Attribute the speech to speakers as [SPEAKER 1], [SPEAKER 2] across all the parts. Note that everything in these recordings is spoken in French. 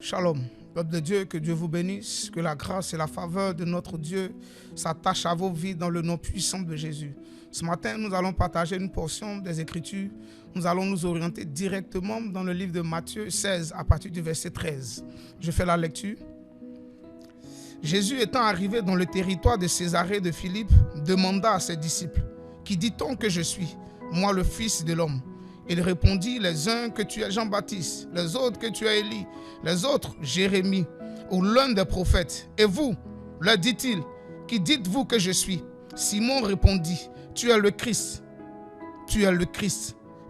[SPEAKER 1] Shalom, peuple de Dieu, que Dieu vous bénisse, que la grâce et la faveur de notre Dieu s'attachent à vos vies dans le nom puissant de Jésus. Ce matin, nous allons partager une portion des Écritures. Nous allons nous orienter directement dans le livre de Matthieu 16, à partir du verset 13. Je fais la lecture. Jésus étant arrivé dans le territoire de Césarée de Philippe, demanda à ses disciples, « Qui dit-on que je suis, moi le Fils de l'homme ?» Il répondit, les uns que tu es Jean-Baptiste, les autres que tu es Élie, les autres Jérémie ou l'un des prophètes. Et vous, leur dit-il, qui dites-vous que je suis? Simon répondit, tu es le Christ,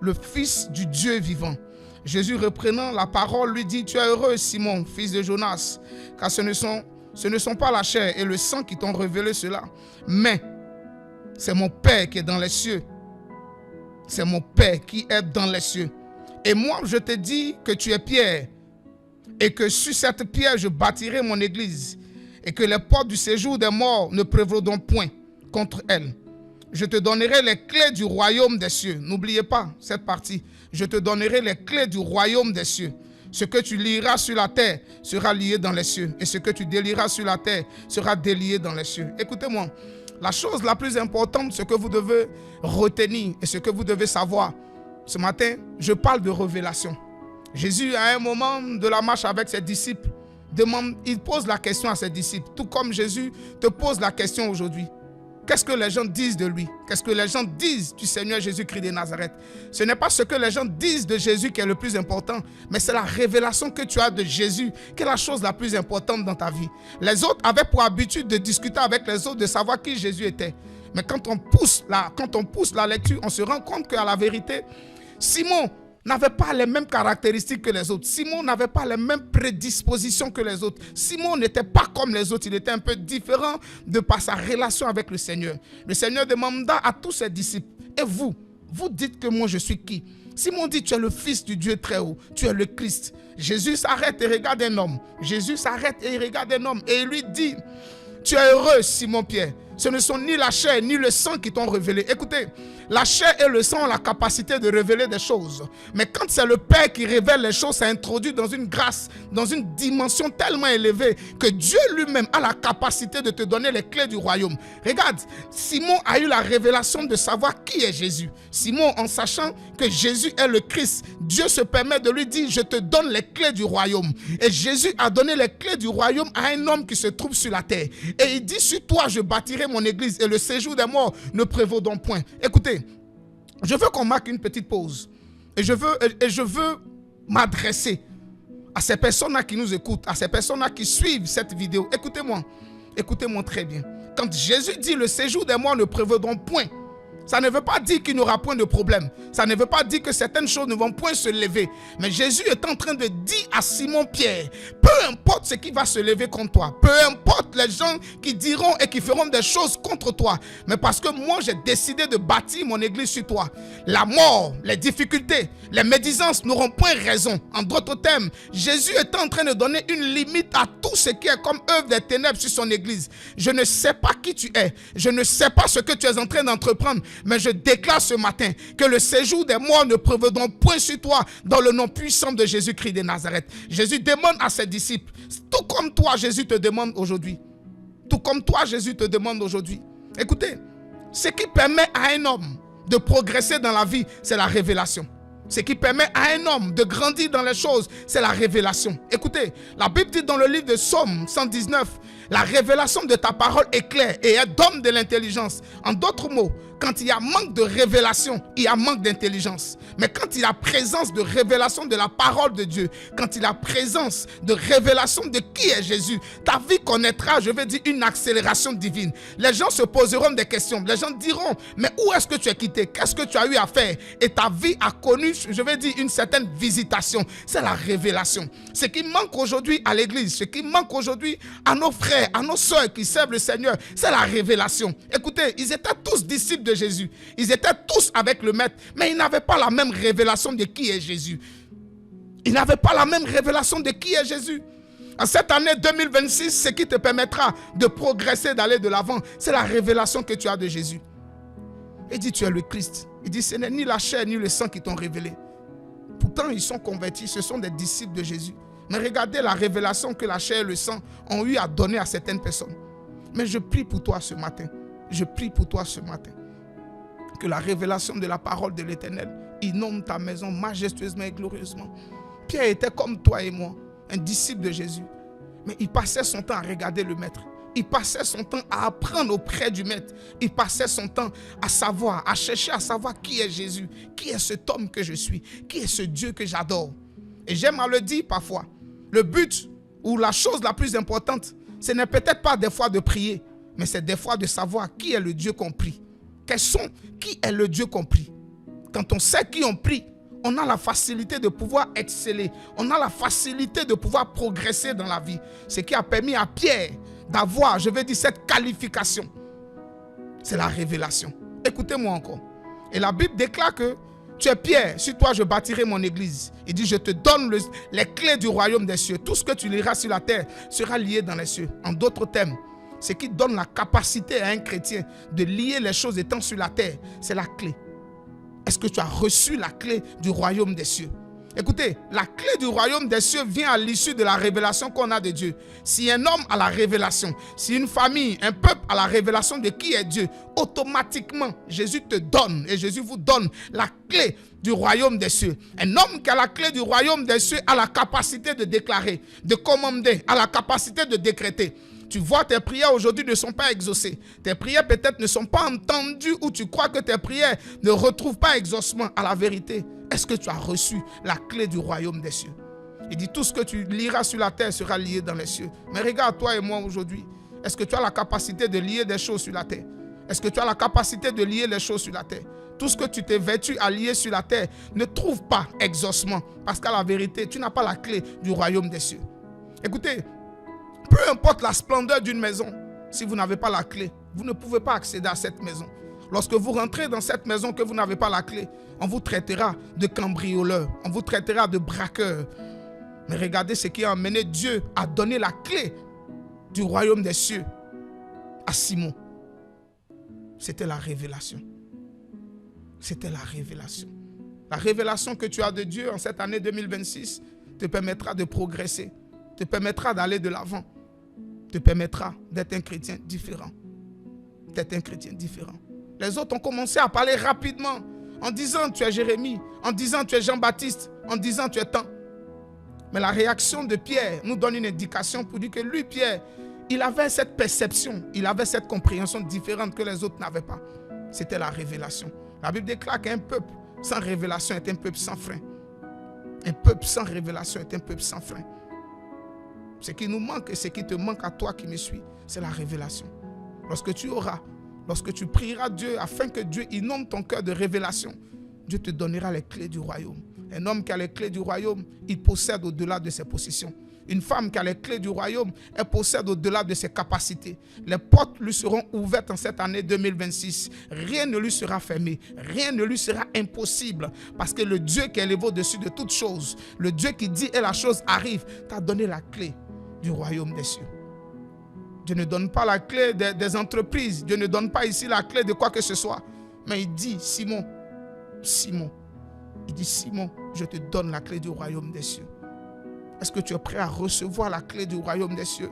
[SPEAKER 1] le Fils du Dieu vivant. Jésus reprenant la parole lui dit, tu es heureux Simon, fils de Jonas, car ce ne sont pas la chair et le sang qui t'ont révélé cela, mais c'est mon Père qui est dans les cieux. C'est mon Père qui est dans les cieux. Et moi, je te dis que tu es Pierre, et que sur cette pierre, je bâtirai mon église, et que les portes du séjour des morts ne prévaudront point contre elle. Je te donnerai les clés du royaume des cieux. N'oubliez pas cette partie. Je te donnerai les clés du royaume des cieux. Ce que tu lieras sur la terre sera lié dans les cieux, et ce que tu délieras sur la terre sera délié dans les cieux. Écoutez-moi. La chose la plus importante, ce que vous devez retenir et ce que vous devez savoir, ce matin, je parle de révélation. Jésus, à un moment de la marche avec ses disciples, il pose la question à ses disciples, tout comme Jésus te pose la question aujourd'hui. Qu'est-ce que les gens disent de lui? Qu'est-ce que les gens disent du Seigneur Jésus-Christ de Nazareth? Ce n'est pas ce que les gens disent de Jésus qui est le plus important, mais c'est la révélation que tu as de Jésus qui est la chose la plus importante dans ta vie. Les autres avaient pour habitude de discuter avec les autres, de savoir qui Jésus était. Mais quand on pousse la lecture, on se rend compte qu'à la vérité, Simon n'avait pas les mêmes caractéristiques que les autres. Simon n'avait pas les mêmes prédispositions que les autres. Simon n'était pas comme les autres. Il était un peu différent de par sa relation avec le Seigneur. Le Seigneur demanda à tous ses disciples, et vous dites que moi je suis qui? Simon dit, tu es le Fils du Dieu très haut. Tu es le Christ. Jésus s'arrête et regarde un homme. Jésus s'arrête et regarde un homme. Et il lui dit, tu es heureux Simon Pierre. Ce ne sont ni la chair ni le sang qui t'ont révélé. Écoutez, la chair et le sang ont la capacité de révéler des choses. Mais quand c'est le Père qui révèle les choses, ça introduit dans une grâce, dans une dimension tellement élevée que Dieu lui-même a la capacité de te donner les clés du royaume. Regarde, Simon a eu la révélation de savoir qui est Jésus. Simon, en sachant que Jésus est le Christ, Dieu se permet de lui dire, je te donne les clés du royaume. Et Jésus a donné les clés du royaume à un homme qui se trouve sur la terre. Et il dit, sur toi, je bâtirai mon église et le séjour des morts ne prévaudront point. Écoutez, je veux qu'on marque une petite pause et je veux m'adresser à ces personnes-là qui nous écoutent, à ces personnes-là qui suivent cette vidéo. Écoutez-moi très bien. Quand Jésus dit le séjour des morts ne prévaudront point, ça ne veut pas dire qu'il n'y aura point de problème. Ça ne veut pas dire que certaines choses ne vont point se lever. Mais Jésus est en train de dire à Simon Pierre, peu importe ce qui va se lever contre toi, peu importe les gens qui diront et qui feront des choses contre toi, mais parce que moi j'ai décidé de bâtir mon église sur toi, la mort, les difficultés, les médisances n'auront point raison. En d'autres termes, Jésus est en train de donner une limite à tout ce qui est comme œuvre des ténèbres sur son église. Je ne sais pas qui tu es, je ne sais pas ce que tu es en train d'entreprendre, mais je déclare ce matin que le séjour des morts ne prévaudront point sur toi dans le nom puissant de Jésus-Christ de Nazareth. Jésus demande à ses disciples, tout comme toi Jésus te demande aujourd'hui. Tout comme toi Jésus te demande aujourd'hui. Écoutez, ce qui permet à un homme de progresser dans la vie, c'est la révélation. Ce qui permet à un homme de grandir dans les choses, c'est la révélation. Écoutez, la Bible dit dans le livre de Psaume 119, la révélation de ta parole est claire et est d'homme de l'intelligence. En d'autres mots, quand il y a manque de révélation, il y a manque d'intelligence. Mais quand il y a présence de révélation de la parole de Dieu, quand il y a présence de révélation de qui est Jésus, ta vie connaîtra, je vais dire, une accélération divine. Les gens se poseront des questions. Les gens diront, mais où est-ce que tu es quitté? Qu'est-ce que tu as eu à faire? Et ta vie a connu, je vais dire, une certaine visitation. C'est la révélation. Ce qui manque aujourd'hui à l'église, ce qui manque aujourd'hui à nos frères, à nos soeurs qui servent le Seigneur, c'est la révélation. Écoutez, ils étaient tous disciples de Jésus. Ils étaient tous avec le Maître, mais ils n'avaient pas la même révélation de qui est Jésus. Ils n'avaient pas la même révélation de qui est Jésus. En cette année 2026, ce qui te permettra de progresser, d'aller de l'avant, c'est la révélation que tu as de Jésus. Il dit, tu es le Christ. Il dit, ce n'est ni la chair ni le sang qui t'ont révélé. Pourtant, ils sont convertis, ce sont des disciples de Jésus. Mais regardez la révélation que la chair et le sang ont eu à donner à certaines personnes. Mais je prie pour toi ce matin. Je prie pour toi ce matin. Que la révélation de la parole de l'Éternel inonde ta maison majestueusement et glorieusement. Pierre était comme toi et moi, un disciple de Jésus. Mais il passait son temps à regarder le Maître. Il passait son temps à apprendre auprès du Maître. Il passait son temps à savoir, à chercher à savoir qui est Jésus. Qui est cet homme que je suis? Qui est ce Dieu que j'adore? Et j'aime à le dire parfois. Le but ou la chose la plus importante, ce n'est peut-être pas des fois de prier, mais c'est des fois de savoir qui est le Dieu qu'on prie. Qui est le Dieu qu'on prie? Quand on sait qui on prie, on a la facilité de pouvoir exceller. On a la facilité de pouvoir progresser dans la vie. Ce qui a permis à Pierre d'avoir, je vais dire, cette qualification. C'est la révélation. Écoutez-moi encore. Et la Bible déclare que tu es Pierre, sur toi je bâtirai mon église. Il dit, je te donne les clés du royaume des cieux. Tout ce que tu liras sur la terre sera lié dans les cieux. En d'autres termes, ce qui donne la capacité à un chrétien de lier les choses étant sur la terre, c'est la clé. Est-ce que tu as reçu la clé du royaume des cieux? Écoutez, la clé du royaume des cieux vient à l'issue de la révélation qu'on a de Dieu. Si un homme a la révélation, si une famille, un peuple a la révélation de qui est Dieu, automatiquement, Jésus te donne et Jésus vous donne la clé du royaume des cieux. Un homme qui a la clé du royaume des cieux a la capacité de déclarer, de commander, a la capacité de décréter. Tu vois, tes prières aujourd'hui ne sont pas exaucées. Tes prières peut-être ne sont pas entendues ou tu crois que tes prières ne retrouvent pas exaucement à la vérité. Est-ce que tu as reçu la clé du royaume des cieux? Il dit tout ce que tu liras sur la terre sera lié dans les cieux. Mais regarde toi et moi aujourd'hui. Est-ce que tu as la capacité de lier des choses sur la terre? Est-ce que tu as la capacité de lier les choses sur la terre? Tout ce que tu t'es vêtu à lier sur la terre ne trouve pas exaucement. Parce qu'à la vérité, tu n'as pas la clé du royaume des cieux. Écoutez, peu importe la splendeur d'une maison, si vous n'avez pas la clé, vous ne pouvez pas accéder à cette maison. Lorsque vous rentrez dans cette maison que vous n'avez pas la clé, on vous traitera de cambrioleur, on vous traitera de braqueur. Mais regardez ce qui a amené Dieu à donner la clé du royaume des cieux à Simon. C'était la révélation. C'était la révélation. La révélation que tu as de Dieu en cette année 2026 te permettra de progresser, te permettra d'aller de l'avant, te permettra d'être un chrétien différent. D'être un chrétien différent. Les autres ont commencé à parler rapidement en disant tu es Jérémie, en disant tu es Jean-Baptiste, en disant tu es tant. Mais la réaction de Pierre nous donne une indication pour dire que lui, Pierre, il avait cette perception, il avait cette compréhension différente que les autres n'avaient pas. C'était la révélation. La Bible déclare qu'un peuple sans révélation est un peuple sans frein. Un peuple sans révélation est un peuple sans frein. Ce qui nous manque et ce qui te manque à toi qui me suis, c'est la révélation. Lorsque tu prieras Dieu afin que Dieu inonde ton cœur de révélation, Dieu te donnera les clés du royaume. Un homme qui a les clés du royaume, il possède au-delà de ses possessions. Une femme qui a les clés du royaume, elle possède au-delà de ses capacités. Les portes lui seront ouvertes en cette année 2026. Rien ne lui sera fermé. Rien ne lui sera impossible. Parce que le Dieu qui est élevé au-dessus de toutes choses, le Dieu qui dit et la chose arrive, t'a donné la clé du royaume des cieux. Dieu ne donne pas la clé des entreprises. Dieu ne donne pas ici la clé de quoi que ce soit. Mais il dit, Simon, il dit, Simon, je te donne la clé du royaume des cieux. Est-ce que tu es prêt à recevoir la clé du royaume des cieux?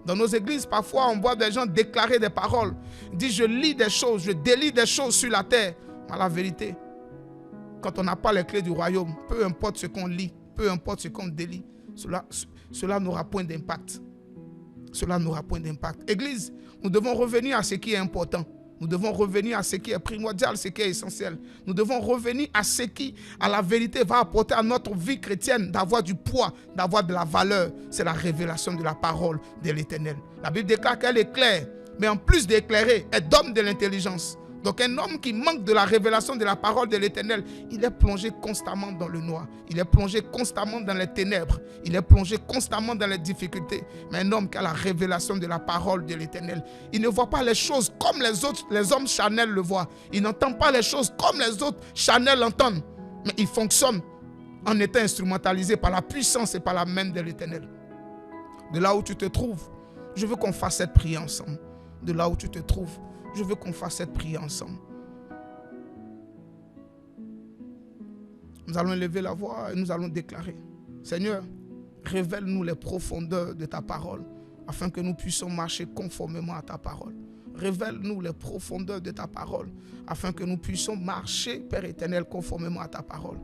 [SPEAKER 1] Dans nos églises, parfois, on voit des gens déclarer des paroles. Ils disent, je lis des choses, je délie des choses sur la terre. Mais la vérité, quand on n'a pas les clés du royaume, peu importe ce qu'on lit, peu importe ce qu'on délie, cela n'aura point d'impact. Cela n'aura point d'impact. Église, nous devons revenir à ce qui est important. Nous devons revenir à ce qui est primordial, ce qui est essentiel. Nous devons revenir à ce qui, à la vérité, va apporter à notre vie chrétienne d'avoir du poids, d'avoir de la valeur. C'est la révélation de la parole de l'Éternel. La Bible déclare qu'elle éclaire, mais en plus d'éclairer, elle donne de l'intelligence. Donc un homme qui manque de la révélation de la parole de l'Éternel, il est plongé constamment dans le noir. Il est plongé constamment dans les ténèbres. Il est plongé constamment dans les difficultés. Mais un homme qui a la révélation de la parole de l'Éternel, il ne voit pas les choses comme les hommes charnels le voient. Il n'entend pas les choses comme les autres charnels l'entendent. Mais il fonctionne en étant instrumentalisé par la puissance et par la main de l'Éternel. De là où tu te trouves, je veux qu'on fasse cette prière ensemble. De là où tu te trouves, je veux qu'on fasse cette prière ensemble. Nous allons élever la voix et nous allons déclarer. Seigneur, révèle-nous les profondeurs de ta parole afin que nous puissions marcher conformément à ta parole. Révèle-nous les profondeurs de ta parole afin que nous puissions marcher, Père éternel, conformément à ta parole.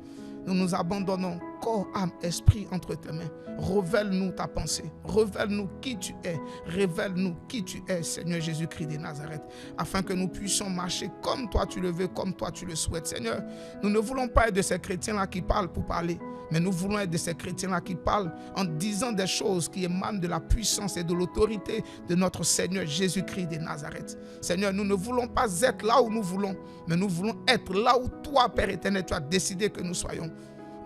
[SPEAKER 1] Nous nous abandonnons corps, âme, esprit entre tes mains. Révèle-nous ta pensée. Révèle-nous qui tu es. Révèle-nous qui tu es, Seigneur Jésus-Christ de Nazareth, afin que nous puissions marcher comme toi tu le veux, comme toi tu le souhaites. Seigneur, nous ne voulons pas être de ces chrétiens-là qui parlent pour parler, mais nous voulons être de ces chrétiens-là qui parlent en disant des choses qui émanent de la puissance et de l'autorité de notre Seigneur Jésus-Christ de Nazareth. Seigneur, nous ne voulons pas être là où nous voulons, mais nous voulons être là où toi, Père éternel, tu as décidé que nous soyons.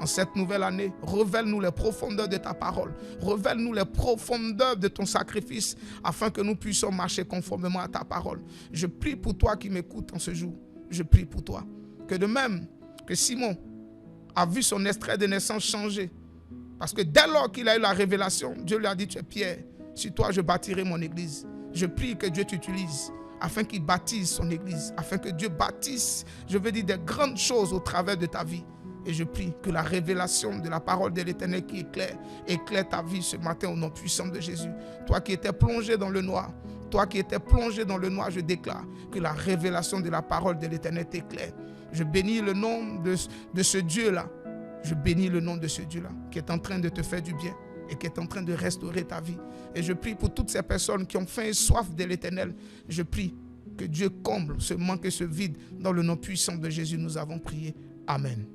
[SPEAKER 1] En cette nouvelle année, révèle-nous les profondeurs de ta parole. Révèle-nous les profondeurs de ton sacrifice afin que nous puissions marcher conformément à ta parole. Je prie pour toi qui m'écoutes en ce jour. Je prie pour toi. Que de même que Simon a vu son extrait de naissance changer. Parce que dès lors qu'il a eu la révélation, Dieu lui a dit, tu es Pierre, sur toi je bâtirai mon église. Je prie que Dieu t'utilise afin qu'il bâtisse son église, afin que Dieu bâtisse, je veux dire, des grandes choses au travers de ta vie. Et je prie que la révélation de la parole de l'Éternel qui éclaire ta vie ce matin au nom puissant de Jésus. Toi qui étais plongé dans le noir, je déclare que la révélation de la parole de l'Éternel t'éclaire. Je bénis le nom de ce Dieu-là. Je bénis le nom de ce Dieu-là qui est en train de te faire du bien et qui est en train de restaurer ta vie. Et je prie pour toutes ces personnes qui ont faim et soif de l'Éternel. Je prie que Dieu comble ce manque et ce vide. Dans le nom puissant de Jésus, nous avons prié. Amen.